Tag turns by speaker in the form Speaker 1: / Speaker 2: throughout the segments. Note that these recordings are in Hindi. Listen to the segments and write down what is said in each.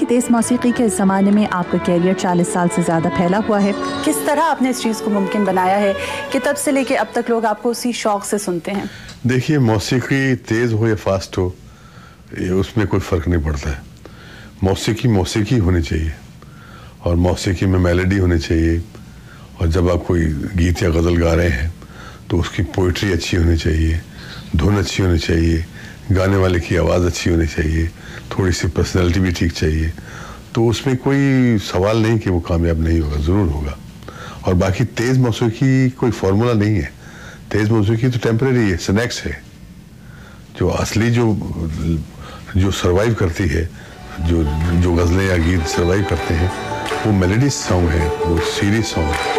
Speaker 1: तेज़ मौसीकी के ज़माने में आपका कैरियर 40 साल से ज़्यादा फैला हुआ है। किस तरह आपने इस चीज़ को मुमकिन बनाया है कि तब से लेके अब तक लोग आपको उसी शौक़ से सुनते हैं?
Speaker 2: देखिए, मौसीकी तेज़ हो या फास्ट हो, उसमें कोई फ़र्क नहीं पड़ता है। मौसीकी होनी चाहिए और मौसीकी में मेलोडी होनी चाहिए। और जब आप कोई गीत या गज़ल गा रहे हैं तो उसकी पोइट्री अच्छी होनी चाहिए, धुन अच्छी होनी चाहिए, गाने वाले की आवाज़ अच्छी होनी चाहिए, थोड़ी सी पर्सनैलिटी भी ठीक चाहिए। तो उसमें कोई सवाल नहीं कि वो कामयाब नहीं होगा, ज़रूर होगा। और बाकी तेज़ मौसीकी कोई फार्मूला नहीं है। तेज़ मौसीकी तो टेम्परेरी है, स्नैक्स है। जो असली जो सर्वाइव करती है, जो गज़लें या गीत सर्वाइव करते हैं, वो मेलोडी सॉन्ग है, वो सीरियस सॉन्ग है।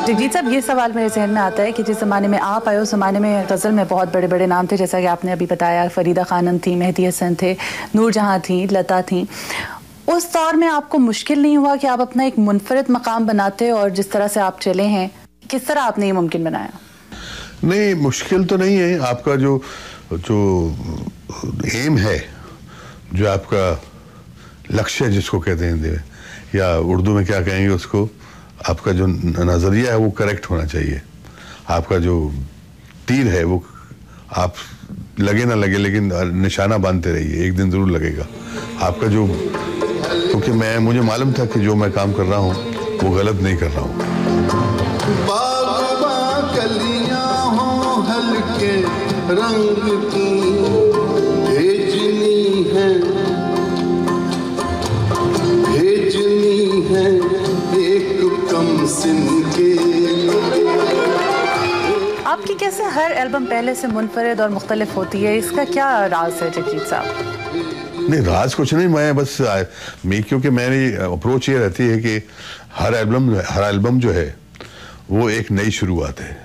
Speaker 1: जगजीत साहब, ये सवाल मेरे जहन में आता है कि जिस ज़माने में आप आए उस ज़माने में गज़ल में बहुत बड़े बड़े नाम थे, जैसा कि आपने अभी बताया, फरीदा खानम थी, मेहदी हसन थे, नूरजहां थी, लता थी। उस दौर में आपको मुश्किल नहीं हुआ कि आप अपना एक मुनफरिद मकाम बनाते और जिस तरह से आप चले हैं, किस तरह आपने ये मुमकिन बनाया?
Speaker 2: नहीं, मुश्किल तो नहीं है। आपका जो एम है, जो आपका लक्ष्य जिसको कहते हैं, या उर्दू में क्या कहेंगे उसको, आपका जो नज़रिया है वो करेक्ट होना चाहिए। आपका जो तीर है वो, आप लगे ना लगे लेकिन निशाना बांधते रहिए, एक दिन ज़रूर लगेगा आपका जो। क्योंकि मुझे मालूम था कि जो मैं काम कर रहा हूँ वो गलत नहीं कर रहा हूँ। कलियां हो हल्के रंग की भेजनी है एक कम सिन के।
Speaker 1: आपकी कैसे हर एल्बम पहले से मुनफरिद और मुख्तलिफ होती है, इसका क्या राज है जगजीत साहब?
Speaker 2: नहीं, राज कुछ नहीं, मैं बस क्योंकि मेरी अप्रोच ये रहती है कि हर एल्बम जो है वो एक नई शुरुआत है।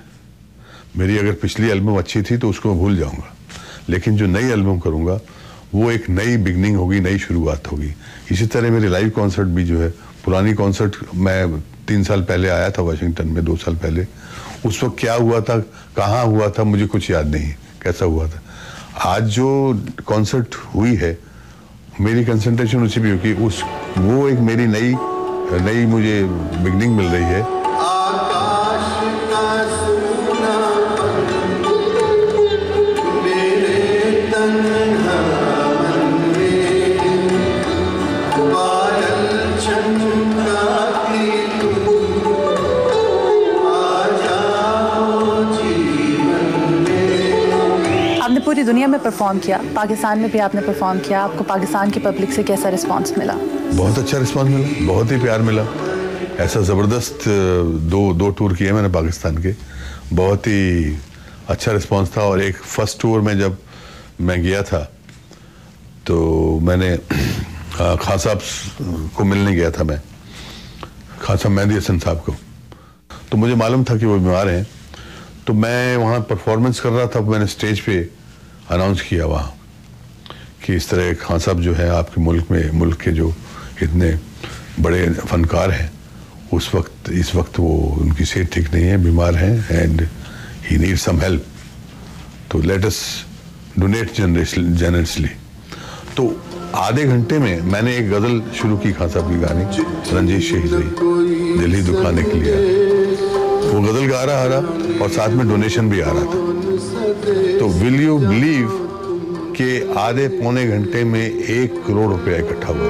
Speaker 2: मेरी अगर पिछली एल्बम अच्छी थी तो उसको मैं भूल जाऊंगा, लेकिन जो नई एल्बम करूंगा वो एक नई बिगनिंग होगी, नई शुरुआत होगी। इसी तरह मेरे लाइव कॉन्सर्ट भी जो है, पुरानी कॉन्सर्ट मैं 3 साल पहले आया था वाशिंगटन में, 2 साल पहले। उस वक्त क्या हुआ था, कहाँ हुआ था, मुझे कुछ याद नहीं कैसा हुआ था। आज जो कॉन्सर्ट हुई है, मेरी कंसंट्रेशन उसी भी होगी, वो एक मेरी नई मुझे बिगनिंग मिल रही है।
Speaker 1: पूरी दुनिया में परफॉर्म किया, पाकिस्तान में भी आपने परफॉर्म किया, आपको पाकिस्तान की पब्लिक से कैसा रिस्पांस मिला?
Speaker 2: बहुत अच्छा रिस्पांस मिला, बहुत ही प्यार मिला। ऐसा ज़बरदस्त दो टूर किए मैंने पाकिस्तान के, बहुत ही अच्छा रिस्पांस था। और एक फर्स्ट टूर में जब मैं गया था तो मैंने खान साहब को मिलने गया था, मैं खान साहब मेहदी हसन साहब को। तो मुझे मालूम था कि वो बीमार हैं, तो मैं वहाँ परफॉर्मेंस कर रहा था। मैंने स्टेज पे अनाउंस किया वहाँ कि इस तरह खान साहब जो है आपके मुल्क के जो इतने बड़े फनकार हैं, इस वक्त वो उनकी सेहत ठीक नहीं है, बीमार हैं and he need some help, तो लेट अस डोनेट जनरसली। तो आधे घंटे में मैंने एक गज़ल शुरू की खान साहब की गाने, रंजीत शहीद दिल ही दुखाने के लिए। वो गज़ल गा रहा और साथ में डोनेशन भी आ रहा था। तो विल यू बिलीव कि आधे पौने घंटे में 1 करोड़ रुपया इकट्ठा हुआ।